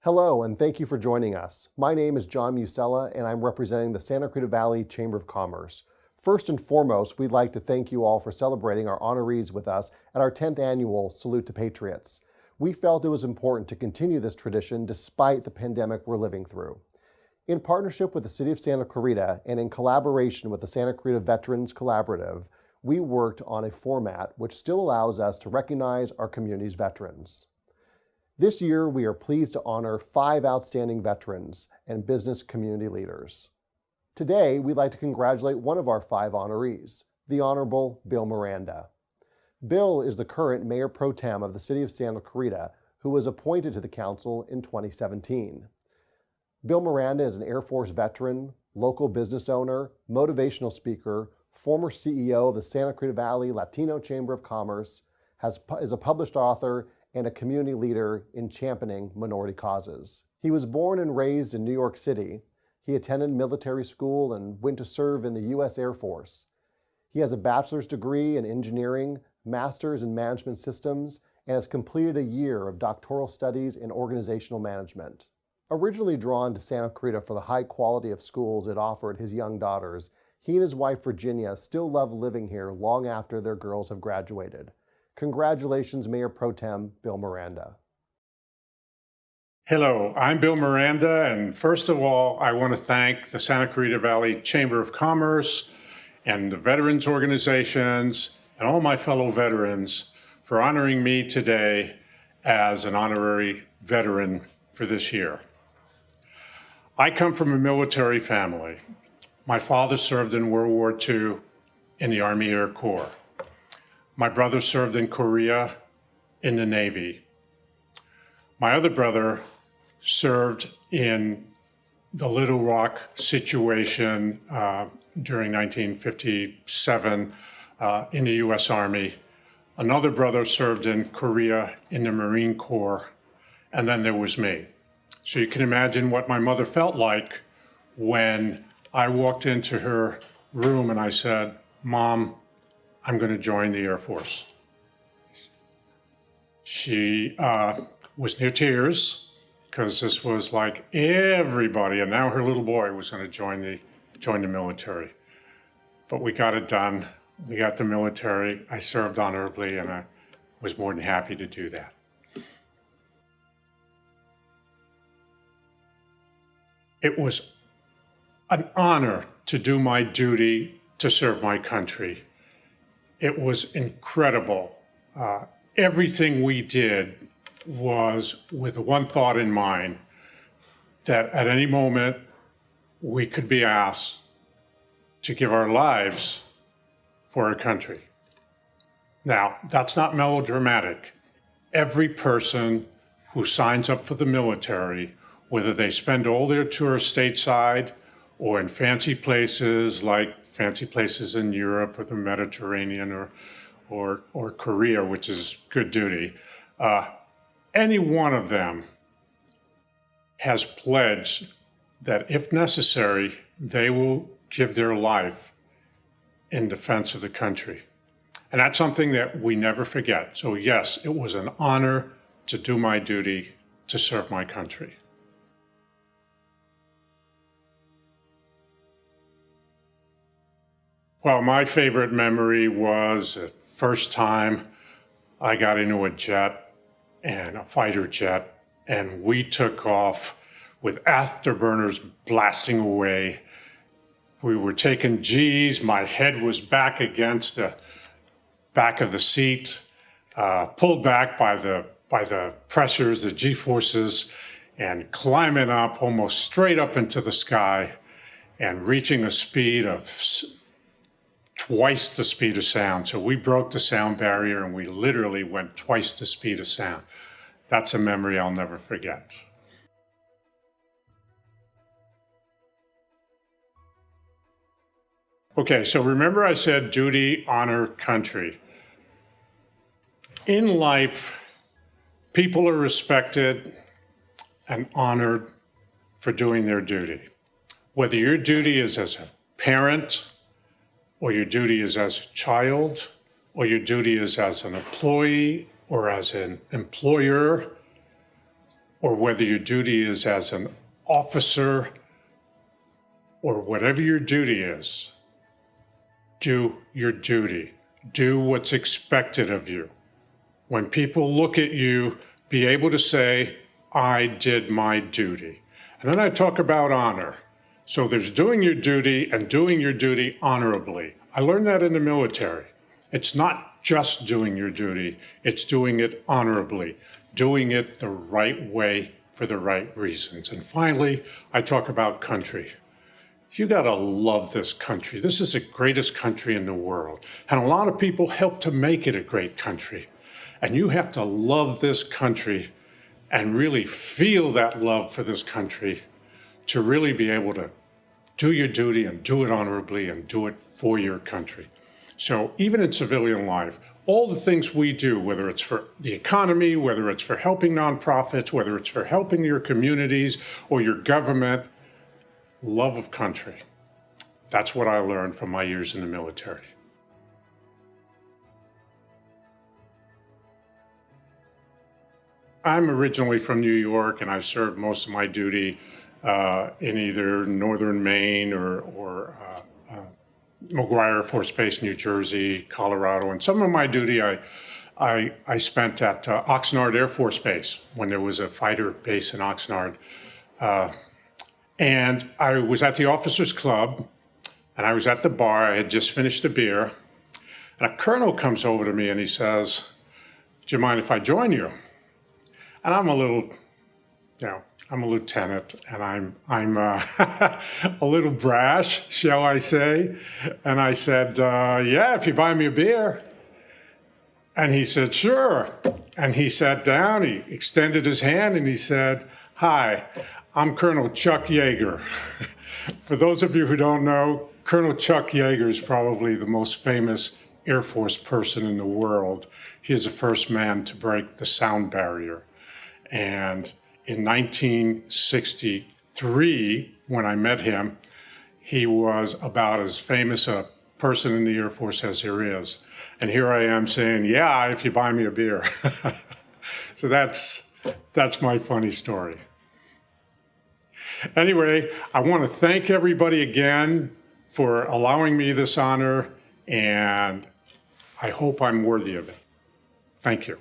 Hello, and thank you for joining us. My name is John Musella, and I'm representing the Santa Clarita Valley Chamber of Commerce. First and foremost, we'd like to thank you all for celebrating our honorees with us at our 10th annual Salute to Patriots. We felt it was important to continue this tradition despite the pandemic we're living through. In partnership with the City of Santa Clarita and in collaboration with the Santa Clarita Veterans Collaborative, we worked on a format which still allows us to recognize our community's veterans. This year, we are pleased to honor 5 outstanding veterans and business community leaders. Today, we'd like to congratulate one of our 5 honorees, the Honorable Bill Miranda. Bill is the current Mayor Pro Tem of the City of Santa Clarita, who was appointed to the Council in 2017. Bill Miranda is an Air Force veteran, local business owner, motivational speaker, former CEO of the Santa Clarita Valley Latino Chamber of Commerce, is a published author, and a community leader in championing minority causes. He was born and raised in New York City. He attended military school and went to serve in the U.S. Air Force. He has a bachelor's degree in engineering, master's in management systems, and has completed a year of doctoral studies in organizational management. Originally drawn to Santa Clarita for the high quality of schools it offered his young daughters, he and his wife Virginia still love living here long after their girls have graduated. Congratulations, Mayor Pro Tem Bill Miranda. Hello, I'm Bill Miranda, and first of all, I want to thank the Santa Clarita Valley Chamber of Commerce and the veterans organizations and all my fellow veterans for honoring me today as an honorary veteran for this year. I come from a military family. My father served in World War II in the Army Air Corps. My brother served in Korea in the Navy. My other brother served in the Little Rock situation during 1957 in the U.S. Army. Another brother served in Korea in the Marine Corps, and then there was me. So you can imagine what my mother felt like when I walked into her room and I said, "Mom, I'm going to join the Air Force." She was near tears because this was like everybody, and now her little boy was going to join the military. But we got it done. We got the military. I served honorably, and I was more than happy to do that. It was an honor to do my duty to serve my country. It was incredible. Everything we did was with one thought in mind, that at any moment we could be asked to give our lives for our country. Now, that's not melodramatic. Every person who signs up for the military, whether they spend all their tour stateside or in fancy places like fancy places in Europe or the Mediterranean or Korea, which is good duty, any one of them has pledged that if necessary, they will give their life in defense of the country. And that's something that we never forget. So yes, it was an honor to do my duty to serve my country. Well, my favorite memory was the first time I got into a jet, and a fighter jet, and we took off with afterburners blasting away. We were taking G's. My head was back against the back of the seat, pulled back by the pressures, the G-forces, and climbing up almost straight up into the sky and reaching a speed of twice the speed of sound. So we broke the sound barrier and we literally went twice the speed of sound. That's a memory I'll never forget. Okay, so remember I said duty, honor, country. In life, people are respected and honored for doing their duty. Whether your duty is as a parent, or your duty is as a child, or your duty is as an employee, or as an employer, or whether your duty is as an officer, or whatever your duty is, do your duty. Do what's expected of you. When people look at you, be able to say, I did my duty. And then I talk about honor. So there's doing your duty and doing your duty honorably. I learned that in the military. It's not just doing your duty, it's doing it honorably, doing it the right way for the right reasons. And finally, I talk about country. You gotta love this country. This is the greatest country in the world. And a lot of people help to make it a great country. And you have to love this country and really feel that love for this country to really be able to do your duty and do it honorably and do it for your country. So even in civilian life, all the things we do, whether it's for the economy, whether it's for helping nonprofits, whether it's for helping your communities or your government, love of country. That's what I learned from my years in the military. I'm originally from New York, and I served most of my duty in either northern Maine or McGuire Air Force Base, New Jersey, Colorado. And some of my duty I spent at Oxnard Air Force Base when there was a fighter base in Oxnard. And I was at the officers club, and I was at the bar. I had just finished a beer, and a colonel comes over to me and he says, "Do you mind if I join you?" And I'm a little, I'm a lieutenant, and I'm a little brash, shall I say? And I said, "Yeah, if you buy me a beer." And he said, "Sure." And he sat down, he extended his hand, and he said, "Hi, I'm Colonel Chuck Yeager." For those of you who don't know, Colonel Chuck Yeager is probably the most famous Air Force person in the world. He is the first man to break the sound barrier. And in 1963, when I met him, he was about as famous a person in the Air Force as there is. And here I am saying, "Yeah, if you buy me a beer." So that's my funny story. Anyway, I want to thank everybody again for allowing me this honor, and I hope I'm worthy of it. Thank you.